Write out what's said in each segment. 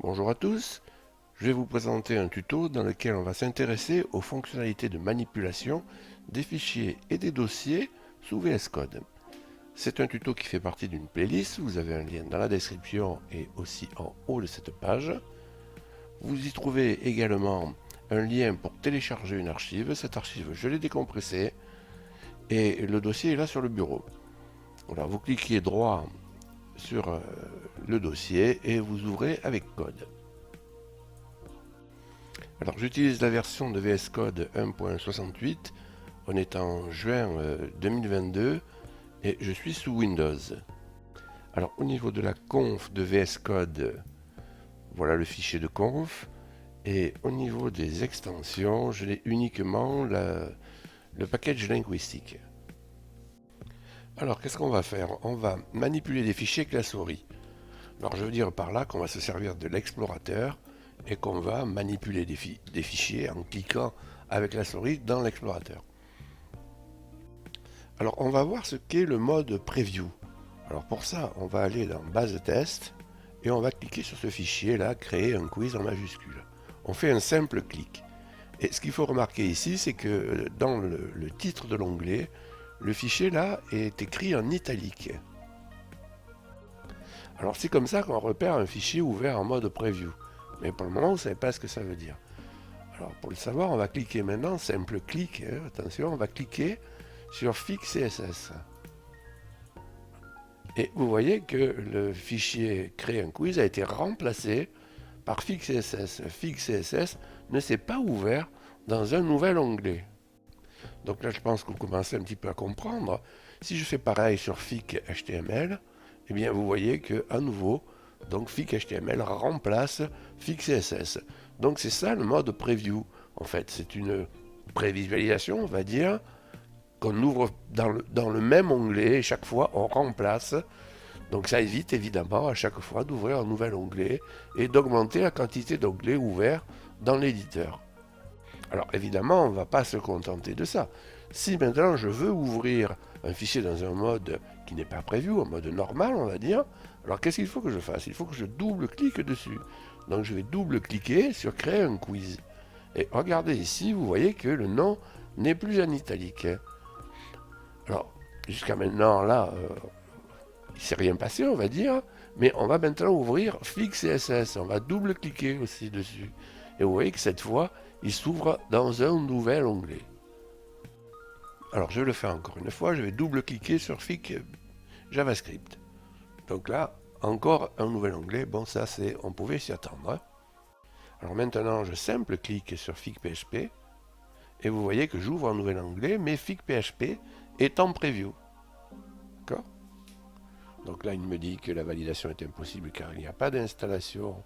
Bonjour à tous, je vais vous présenter un tuto dans lequel on va s'intéresser aux fonctionnalités de manipulation des fichiers et des dossiers sous VS Code. C'est un tuto qui fait partie d'une playlist, vous avez un lien dans la description et aussi en haut de cette page. Vous y trouvez également un lien pour télécharger une archive, cette archive je l'ai décompressée et le dossier est là sur le bureau. Voilà, vous cliquez droit sur le dossier et vous ouvrez avec code. Alors j'utilise la version de VS Code 1.68, on est en juin 2022 et je suis sous Windows. Alors au niveau de la conf de VS Code, voilà le fichier de conf, et au niveau des extensions, je l'ai uniquement le package linguistique. Alors qu'est-ce qu'on va faire? On va manipuler des fichiers avec la souris. Alors je veux dire par là qu'on va se servir de l'explorateur et qu'on va manipuler des fichiers en cliquant avec la souris dans l'explorateur. Alors on va voir ce qu'est le mode preview. Alors pour ça, on va aller dans base de test et on va cliquer sur ce fichier là, créer un quiz en majuscule. On fait un simple clic. Et ce qu'il faut remarquer ici, c'est que dans le titre de l'onglet, le fichier là est écrit en italique. Alors c'est comme ça qu'on repère un fichier ouvert en mode preview. Mais pour le moment, vous ne savez pas ce que ça veut dire. Alors pour le savoir, on va cliquer maintenant, simple clic, attention, on va cliquer sur Fix CSS. Et vous voyez que le fichier créer un quiz a été remplacé par Fix CSS. Fix CSS ne s'est pas ouvert dans un nouvel onglet. Donc là, je pense que vous commencez un petit peu à comprendre. Si je fais pareil sur Fix HTML, eh bien vous voyez que à nouveau, donc Fix HTML remplace Fix CSS. Donc c'est ça le mode preview. En fait, c'est une prévisualisation, on va dire, qu'on ouvre dans le même onglet et chaque fois on remplace. Donc ça évite évidemment à chaque fois d'ouvrir un nouvel onglet et d'augmenter la quantité d'onglets ouverts dans l'éditeur. Alors évidemment, on ne va pas se contenter de ça. Si maintenant je veux ouvrir un fichier dans un mode qui n'est pas prévu, un mode normal on va dire, alors qu'est-ce qu'il faut que je fasse? Il faut que je double-clique dessus. Donc je vais double-cliquer sur créer un quiz. Et regardez ici, vous voyez que le nom n'est plus en italique. Alors jusqu'à maintenant là, il ne s'est rien passé on va dire, mais on va maintenant ouvrir Fix CSS. On va double-cliquer aussi dessus. Et vous voyez que cette fois, il s'ouvre dans un nouvel onglet. Alors je vais le faire encore une fois, je vais double-cliquer sur Fix JavaScript. Donc là, encore un nouvel onglet, bon ça c'est, on pouvait s'y attendre. Alors maintenant je simple-clique sur Fix PHP, et vous voyez que j'ouvre un nouvel onglet, mais Fix PHP est en preview. D'accord? Donc là il me dit que la validation est impossible car il n'y a pas d'installation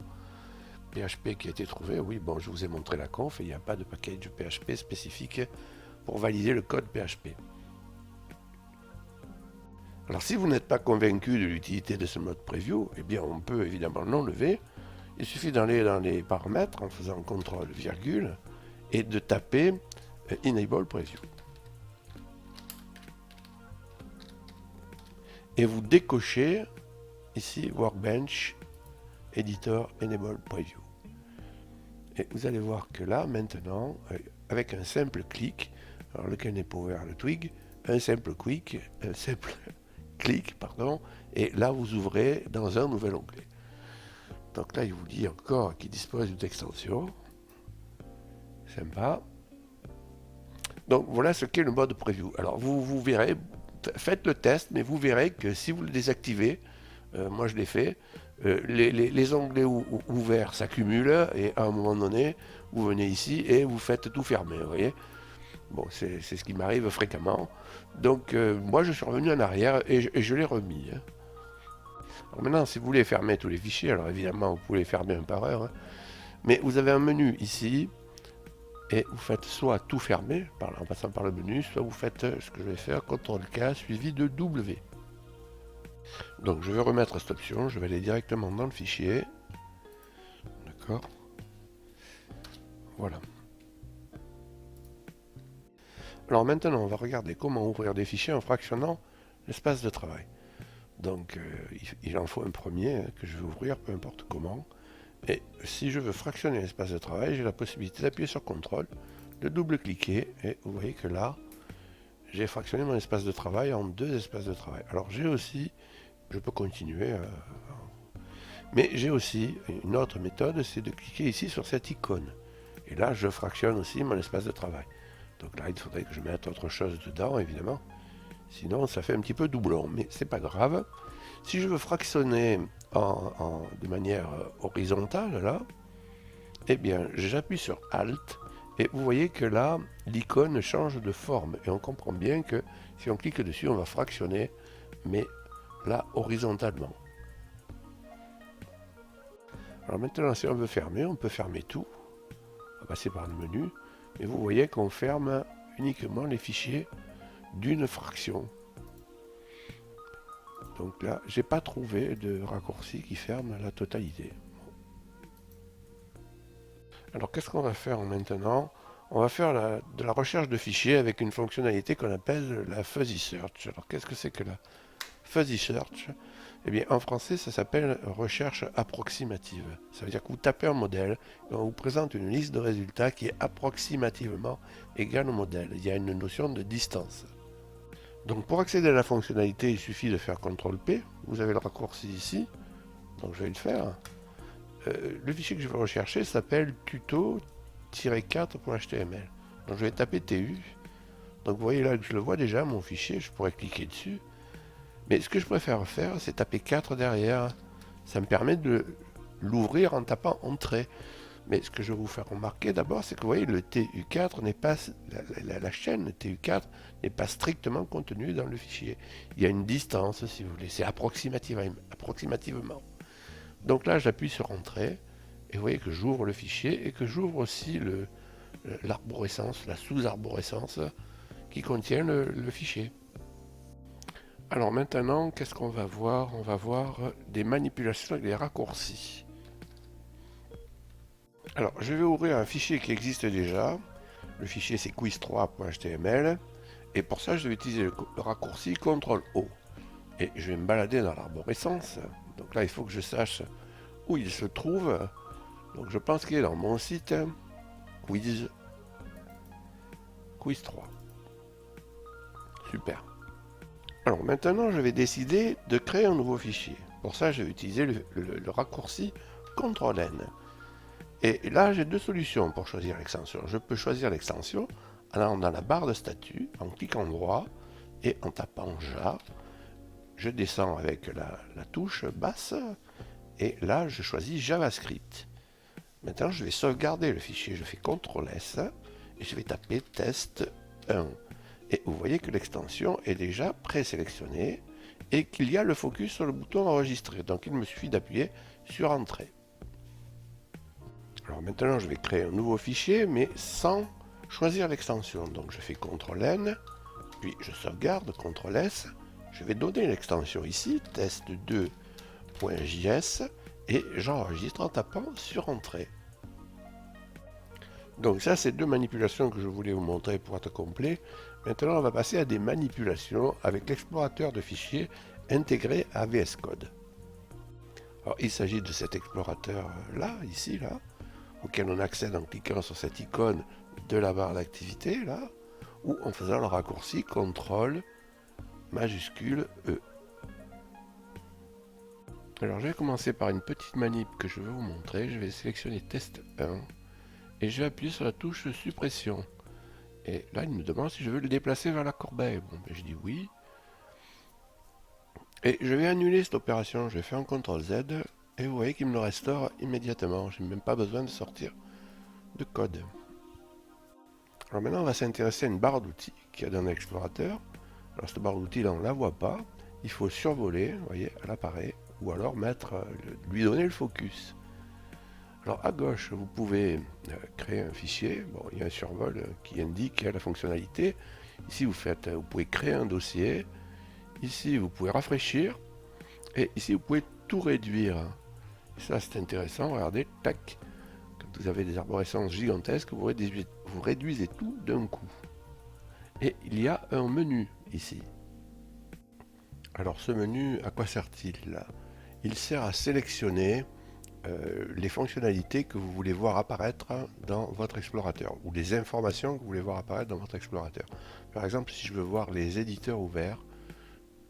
PHP qui a été trouvé. Oui, bon, je vous ai montré la conf et il n'y a pas de package PHP spécifique pour valider le code PHP. Alors si vous n'êtes pas convaincu de l'utilité de ce mode preview, eh bien on peut évidemment l'enlever. Il suffit d'aller dans les paramètres en faisant CTRL virgule et de taper Enable Preview. Et vous décochez ici Workbench Editor Enable Preview. Et vous allez voir que là, maintenant, avec un simple clic, alors lequel n'est pas ouvert le twig, un simple clic, pardon, et là vous ouvrez dans un nouvel onglet. Donc là, il vous dit encore qu'il dispose d'une extension. Sympa. Donc voilà ce qu'est le mode preview. Alors vous verrez, faites le test, mais vous verrez que si vous le désactivez, moi je l'ai fait, les onglets ouverts s'accumulent et à un moment donné, vous venez ici et vous faites tout fermer, vous voyez. Bon, c'est ce qui m'arrive fréquemment. Donc moi je suis revenu en arrière et je l'ai remis. Hein. Alors maintenant, si vous voulez fermer tous les fichiers, alors évidemment vous pouvez les fermer un par un, hein, mais vous avez un menu ici et vous faites soit tout fermer en passant par le menu, soit vous faites ce que je vais faire, CTRL-K suivi de W. Donc je vais remettre cette option, je vais aller directement dans le fichier. D'accord. Voilà. Alors maintenant, on va regarder comment ouvrir des fichiers en fractionnant l'espace de travail. Donc il en faut un premier que je vais ouvrir, peu importe comment. Et si je veux fractionner l'espace de travail, j'ai la possibilité d'appuyer sur CTRL, de double-cliquer, et vous voyez que là, j'ai fractionné mon espace de travail en 2 espaces de travail. Alors j'ai aussi, je peux continuer, mais j'ai aussi une autre méthode, c'est de cliquer ici sur cette icône. Et là, je fractionne aussi mon espace de travail. Donc là, il faudrait que je mette autre chose dedans, évidemment. Sinon, ça fait un petit peu doublon, mais c'est pas grave. Si je veux fractionner de manière horizontale, là, eh bien, j'appuie sur Alt, et vous voyez que là, l'icône change de forme. Et on comprend bien que si on clique dessus, on va fractionner, mais là, horizontalement. Alors maintenant, si on veut fermer, on peut fermer tout. On va passer par le menu. Et vous voyez qu'on ferme uniquement les fichiers d'une fraction. Donc là, j'ai pas trouvé de raccourci qui ferme la totalité. Alors qu'est-ce qu'on va faire maintenant? On va faire de la recherche de fichiers avec une fonctionnalité qu'on appelle la fuzzy search. Alors qu'est-ce que c'est que la fuzzy search? Eh bien en français ça s'appelle recherche approximative. Ça veut dire que vous tapez un modèle et on vous présente une liste de résultats qui est approximativement égale au modèle. Il y a une notion de distance. Donc pour accéder à la fonctionnalité, il suffit de faire CTRL-P. Vous avez le raccourci ici. Donc je vais le faire. Le fichier que je vais rechercher s'appelle tuto-4.html. Donc je vais taper TU. Donc vous voyez là que je le vois déjà, mon fichier, je pourrais cliquer dessus. Mais ce que je préfère faire, c'est taper 4 derrière. Ça me permet de l'ouvrir en tapant Entrée. Mais ce que je vais vous faire remarquer d'abord, c'est que vous voyez, le TU4 n'est pas, la chaîne TU4 n'est pas strictement contenue dans le fichier. Il y a une distance, si vous voulez, c'est approximativement. Donc là, j'appuie sur Entrée, et vous voyez que j'ouvre le fichier, et que j'ouvre aussi l'arborescence, la sous-arborescence, qui contient le fichier. Alors maintenant, qu'est-ce qu'on va voir? On va voir des manipulations avec des raccourcis. Alors, je vais ouvrir un fichier qui existe déjà. Le fichier, c'est quiz3.html. Et pour ça, je vais utiliser le raccourci CTRL-O. Et je vais me balader dans l'arborescence. Donc là, il faut que je sache où il se trouve. Donc je pense qu'il est dans mon site quiz3. Super. Alors maintenant, je vais décider de créer un nouveau fichier. Pour ça, je vais utiliser le raccourci CTRL-N. Et là, j'ai deux solutions pour choisir l'extension. Je peux choisir l'extension en allant dans la barre de statut, en cliquant droit et en tapant JA. Je descends avec la touche basse et là, je choisis JavaScript. Maintenant, je vais sauvegarder le fichier. Je fais CTRL-S et je vais taper test 1. Et vous voyez que l'extension est déjà présélectionnée et qu'il y a le focus sur le bouton enregistrer. Donc, il me suffit d'appuyer sur Entrée. Alors maintenant, je vais créer un nouveau fichier, mais sans choisir l'extension. Donc, je fais CTRL-N, puis je sauvegarde, CTRL-S. Je vais donner l'extension ici, test2.js, et j'enregistre en tapant sur Entrée. Donc ça, c'est deux manipulations que je voulais vous montrer pour être complet. Maintenant, on va passer à des manipulations avec l'explorateur de fichiers intégré à VS Code. Alors, il s'agit de cet explorateur-là, ici, là, auquel on accède en cliquant sur cette icône de la barre d'activité, là, ou en faisant le raccourci CTRL majuscule E. Alors je vais commencer par une petite manip que je vais vous montrer. Je vais sélectionner test 1 et je vais appuyer sur la touche suppression. Et là il me demande si je veux le déplacer vers la corbeille. Bon, ben, je dis oui. Et je vais annuler cette opération. Je vais faire un CTRL Z et vous voyez qu'il me le restaure immédiatement. Je n'ai même pas besoin de sortir de code. Alors maintenant on va s'intéresser à une barre d'outils qu'il y a dans l'explorateur. Alors cette barre d'outils là on ne la voit pas. Il faut survoler, vous voyez, elle apparaît, ou alors lui donner le focus. Alors à gauche, vous pouvez créer un fichier. Bon, il y a un survol qui indique la fonctionnalité. Ici, vous pouvez créer un dossier. Ici, vous pouvez rafraîchir. Et ici, vous pouvez tout réduire. Et ça, c'est intéressant. Regardez, tac. Quand vous avez des arborescences gigantesques, vous réduisez tout d'un coup. Et il y a un menu ici. Alors ce menu, à quoi sert-il là? Il sert à sélectionner les fonctionnalités que vous voulez voir apparaître dans votre explorateur ou les informations que vous voulez voir apparaître dans votre explorateur. Par exemple, si je veux voir les éditeurs ouverts,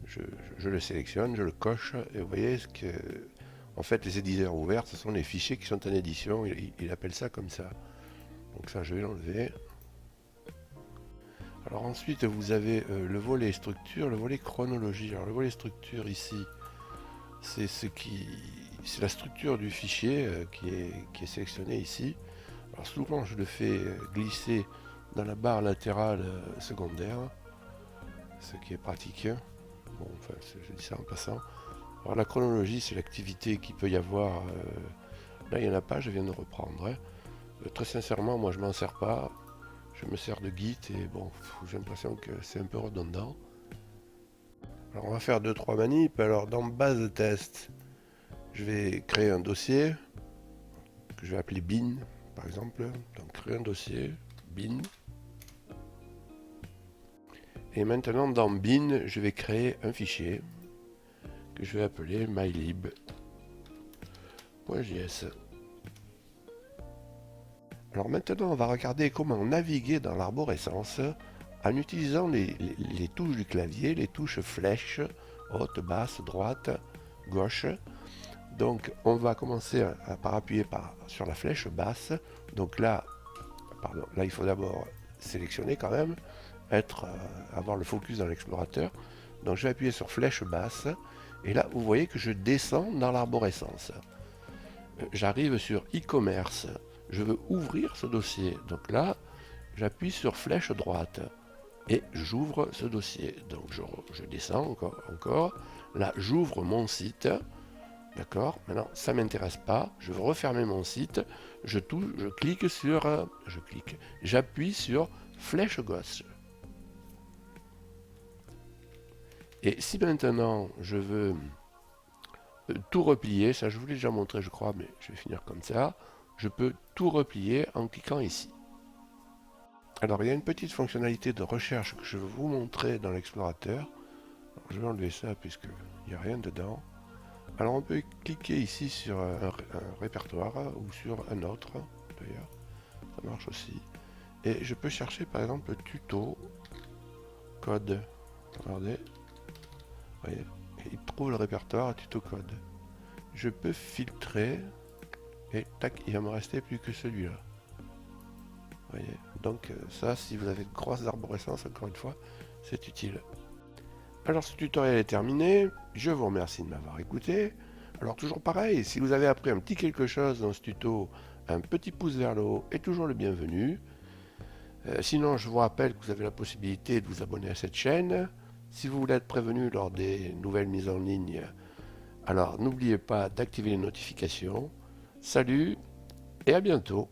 je le sélectionne, je le coche et vous voyez que en fait les éditeurs ouverts ce sont les fichiers qui sont en édition, il appelle ça comme ça. Donc ça je vais l'enlever. Alors ensuite vous avez le volet structure, le volet chronologie. Alors le volet structure ici, c'est la structure du fichier qui est sélectionné ici. Alors souvent je le fais glisser dans la barre latérale secondaire, ce qui est pratique. Bon, enfin, je dis ça en passant. Alors la chronologie, c'est l'activité qu'il peut y avoir. Là, il n'y en a pas, je viens de reprendre. Hein. Très sincèrement, moi, je m'en sers pas. Je me sers de Git et bon, j'ai l'impression que c'est un peu redondant. Alors, on va faire 2-3 manips. Alors, dans base de test, je vais créer un dossier que je vais appeler bin, par exemple. Donc, créer un dossier, bin. Et maintenant, dans bin, je vais créer un fichier que je vais appeler mylib.js. Alors maintenant, on va regarder comment naviguer dans l'arborescence en utilisant les touches du clavier, les touches flèche, haute, basse, droite, gauche. Donc on va commencer par appuyer sur la flèche basse. Donc là, là il faut d'abord sélectionner quand même, avoir le focus dans l'explorateur. Donc je vais appuyer sur flèche basse et là vous voyez que je descends dans l'arborescence. J'arrive sur e-commerce, je veux ouvrir ce dossier. Donc là, j'appuie sur flèche droite et j'ouvre ce dossier. Donc je descends encore. Là, j'ouvre mon site. D'accord. Maintenant, ça ne m'intéresse pas. Je veux refermer mon site. J'appuie sur flèche gauche. Et si maintenant je veux tout replier, ça je vous l'ai déjà montré je crois, mais je vais finir comme ça, je peux tout replier en cliquant ici. Alors il y a une petite fonctionnalité de recherche que je vais vous montrer dans l'explorateur. Je vais enlever ça puisqu'il n'y a rien dedans. Alors on peut cliquer ici sur un répertoire ou sur un autre d'ailleurs, ça marche aussi. Et je peux chercher par exemple tuto code. Regardez, vous voyez, il trouve le répertoire tuto code. Je peux filtrer et tac, il va me rester plus que celui-là. Voyez, donc ça, si vous avez de grosses arborescences, encore une fois, c'est utile. Alors ce tutoriel est terminé, je vous remercie de m'avoir écouté. Alors toujours pareil, si vous avez appris un petit quelque chose dans ce tuto, un petit pouce vers le haut est toujours le bienvenu. Sinon, je vous rappelle que vous avez la possibilité de vous abonner à cette chaîne. Si vous voulez être prévenu lors des nouvelles mises en ligne, alors n'oubliez pas d'activer les notifications. Salut et à bientôt.